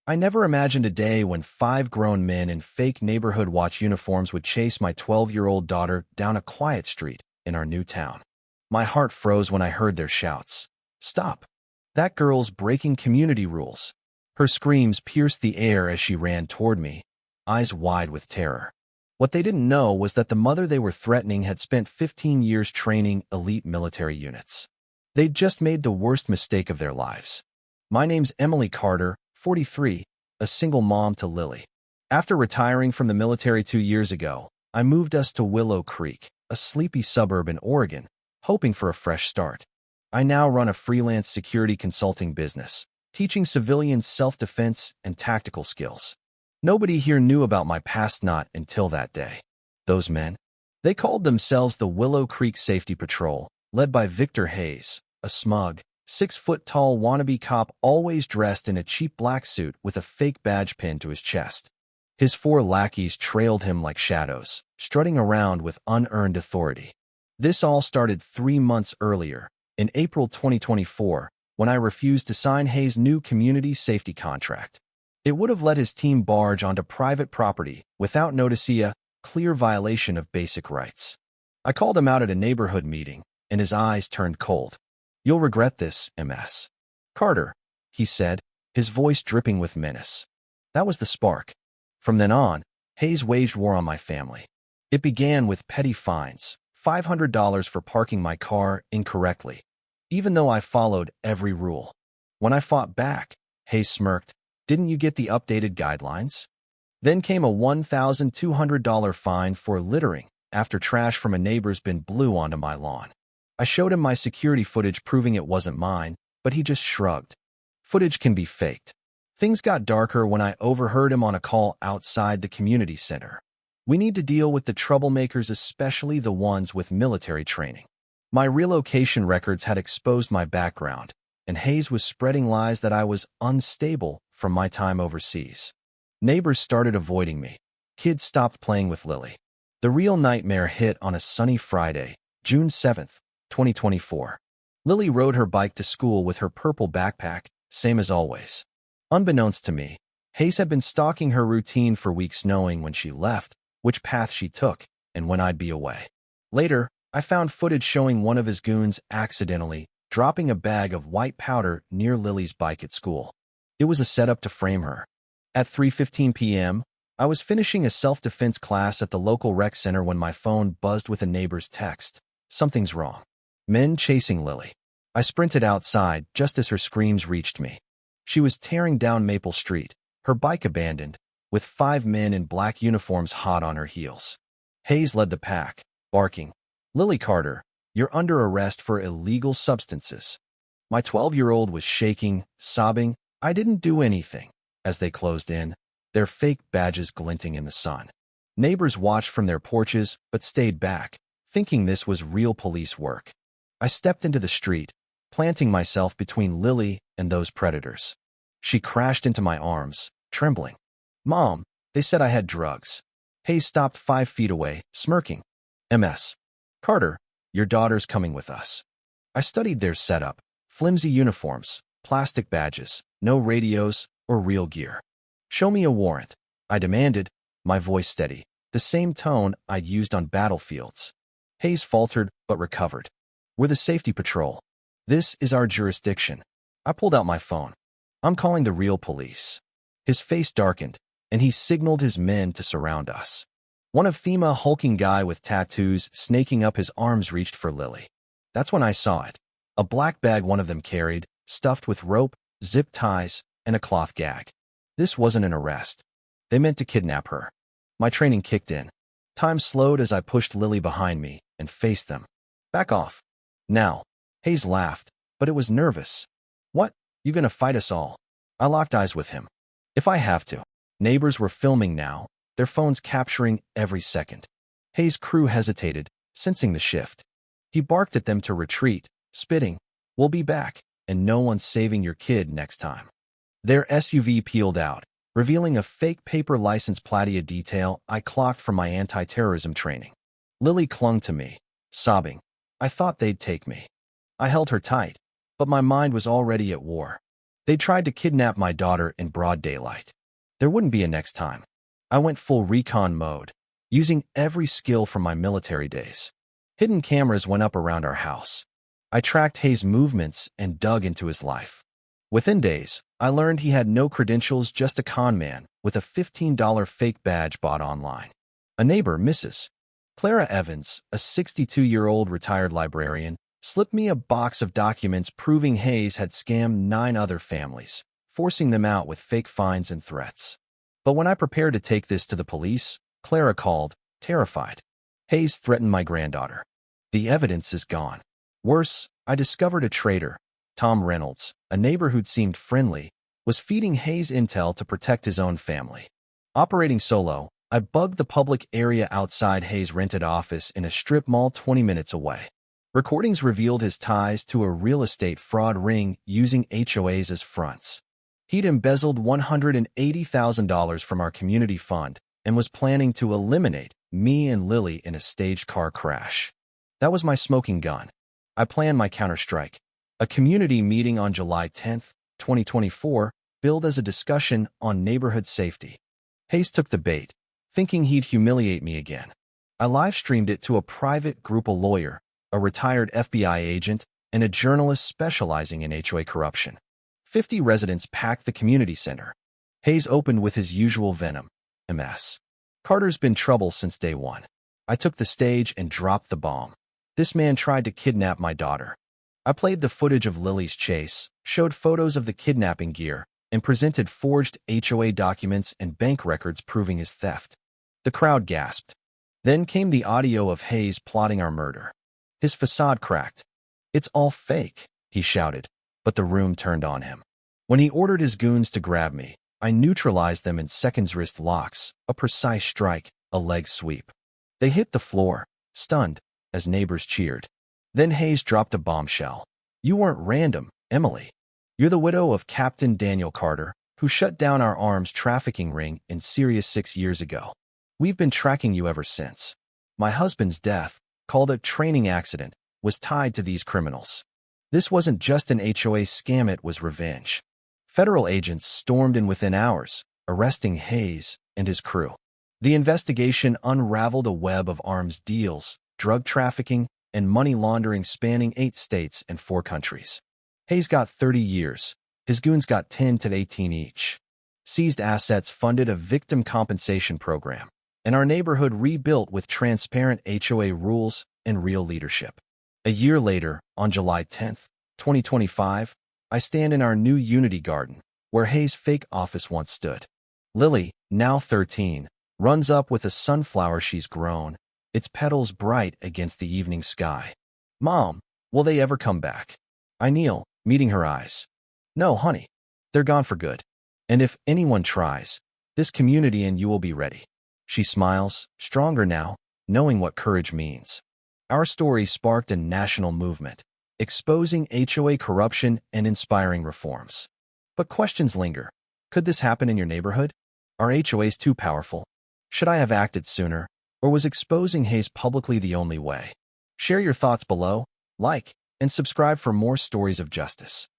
I never imagined a day when 5 grown men in fake neighborhood watch uniforms would chase my 12-year-old daughter down a quiet street in our new town. My heart froze when I heard their shouts. "Stop! That girl's breaking community rules." Her screams pierced the air as she ran toward me, eyes wide with terror. What they didn't know was that the mother they were threatening had spent 15 years training elite military units. They'd just made the worst mistake of their lives. My name's Emily Carter, 43, a single mom to Lily. After retiring from the military 2 years ago, I moved us to Willow Creek, a sleepy suburb in Oregon, hoping for a fresh start. I now run a freelance security consulting business, teaching civilians self-defense and tactical skills. Nobody here knew about my past, not until that day. Those men, they called themselves the Willow Creek Safety Patrol, led by Victor Hayes, a smug, 6-foot-tall wannabe cop always dressed in a cheap black suit with a fake badge pinned to his chest. His 4 lackeys trailed him like shadows, strutting around with unearned authority. This all started 3 months earlier, in April 2024, when I refused to sign Hayes' new community safety contract. It would have let his team barge onto private property without noticing a clear violation of basic rights. I called him out at a neighborhood meeting, and his eyes turned cold. "You'll regret this, Ms. Carter," he said, his voice dripping with menace. That was the spark. From then on, Hayes waged war on my family. It began with petty fines, $500 for parking my car incorrectly, even though I followed every rule. When I fought back, Hayes smirked. "Didn't you get the updated guidelines?" Then came a $1,200 fine for littering after trash from a neighbor's bin blew onto my lawn. I showed him my security footage proving it wasn't mine, but he just shrugged. Footage can be faked. Things got darker when I overheard him on a call outside the community center. "We need to deal with the troublemakers, especially the ones with military training." My relocation records had exposed my background, and Hayes was spreading lies that I was unstable from my time overseas. Neighbors started avoiding me. Kids stopped playing with Lily. The real nightmare hit on a sunny Friday, June 7th, 2024. Lily rode her bike to school with her purple backpack, same as always. Unbeknownst to me, Hayes had been stalking her routine for weeks, knowing when she left, which path she took, and when I'd be away. Later, I found footage showing one of his goons accidentally dropping a bag of white powder near Lily's bike at school. It was a setup to frame her. At 3:15 p.m., I was finishing a self-defense class at the local rec center when my phone buzzed with a neighbor's text. "Something's wrong. Men chasing Lily." I sprinted outside just as her screams reached me. She was tearing down Maple Street, her bike abandoned, with 5 men in black uniforms hot on her heels. Hayes led the pack, barking, "Lily Carter, you're under arrest for illegal substances." My 12-year-old was shaking, sobbing, "I didn't do anything," as they closed in, their fake badges glinting in the sun. Neighbors watched from their porches but stayed back, thinking this was real police work. I stepped into the street, planting myself between Lily and those predators. She crashed into my arms, trembling. "Mom, they said I had drugs." Hayes stopped 5 feet away, smirking. "Ms. Carter, your daughter's coming with us." I studied their setup: flimsy uniforms, plastic badges, no radios or real gear. "Show me a warrant," I demanded, my voice steady, the same tone I'd used on battlefields. Hayes faltered but recovered. "We're the safety patrol. This is our jurisdiction." I pulled out my phone. "I'm calling the real police." His face darkened, and he signaled his men to surround us. One of them, a hulking guy with tattoos snaking up his arms, reached for Lily. That's when I saw it. A black bag one of them carried, stuffed with rope, zip ties, and a cloth gag. This wasn't an arrest. They meant to kidnap her. My training kicked in. Time slowed as I pushed Lily behind me and faced them. "Back off." "Now." Hayes laughed, but it was nervous. "What? You gonna fight us all?" I locked eyes with him. "If I have to." Neighbors were filming now, their phones capturing every second. Hayes' crew hesitated, sensing the shift. He barked at them to retreat, spitting, "We'll be back, and no one's saving your kid next time." Their SUV peeled out, revealing a fake paper license platia detail I clocked from my anti-terrorism training. Lily clung to me, sobbing. I thought they'd take me. I held her tight, but my mind was already at war. They tried to kidnap my daughter in broad daylight. There wouldn't be a next time. I went full recon mode, using every skill from my military days. Hidden cameras went up around our house. I tracked Hayes' movements and dug into his life. Within days, I learned he had no credentials, just a con man with a $15 fake badge bought online. A neighbor, Mrs. Clara Evans, a 62-year-old retired librarian, slipped me a box of documents proving Hayes had scammed 9 other families, forcing them out with fake fines and threats. But when I prepared to take this to the police, Clara called, terrified. Hayes threatened my granddaughter. The evidence is gone. Worse, I discovered a traitor. Tom Reynolds, a neighbor who'd seemed friendly, was feeding Hayes intel to protect his own family. Operating solo, I bugged the public area outside Hayes' rented office in a strip mall 20 minutes away. Recordings revealed his ties to a real estate fraud ring using HOAs as fronts. He'd embezzled $180,000 from our community fund and was planning to eliminate me and Lily in a staged car crash. That was my smoking gun. I planned my counterstrike. A community meeting on July 10, 2024, billed as a discussion on neighborhood safety. Hayes took the bait, thinking he'd humiliate me again. I live-streamed it to a private group, a lawyer, a retired FBI agent, and a journalist specializing in HOA corruption. 50 residents packed the community center. Hayes opened with his usual venom. MS. Carter's been trouble since day one. I took the stage and dropped the bomb. This man tried to kidnap my daughter. I played the footage of Lily's chase, showed photos of the kidnapping gear, and presented forged HOA documents and bank records proving his theft. The crowd gasped. Then came the audio of Hayes plotting our murder. His facade cracked. "It's all fake," he shouted, but the room turned on him. When he ordered his goons to grab me, I neutralized them in seconds. Wrist locks, a precise strike, a leg sweep. They hit the floor, stunned, as neighbors cheered. Then Hayes dropped a bombshell. "You weren't random, Emily. You're the widow of Captain Daniel Carter, who shut down our arms trafficking ring in Syria 6 years ago. We've been tracking you ever since. My husband's death, called a training accident, was tied to these criminals. This wasn't just an HOA scam, it was revenge." Federal agents stormed in within hours, arresting Hayes and his crew. The investigation unraveled a web of arms deals, drug trafficking, and money laundering spanning 8 states and 4 countries. Hayes got 30 years. His goons got 10 to 18 each. Seized assets funded a victim compensation program, and our neighborhood rebuilt with transparent HOA rules and real leadership. A year later, on July 10, 2025, I stand in our new Unity Garden, where Hayes' fake office once stood. Lily, now 13, runs up with a sunflower she's grown, its petals bright against the evening sky. "Mom, will they ever come back?" I kneel, meeting her eyes. "No, honey. They're gone for good. And if anyone tries, this community and you will be ready." She smiles, stronger now, knowing what courage means. Our story sparked a national movement, exposing HOA corruption and inspiring reforms. But questions linger. Could this happen in your neighborhood? Are HOAs too powerful? Should I have acted sooner? Or was exposing Hayes publicly the only way? Share your thoughts below, like, and subscribe for more stories of justice.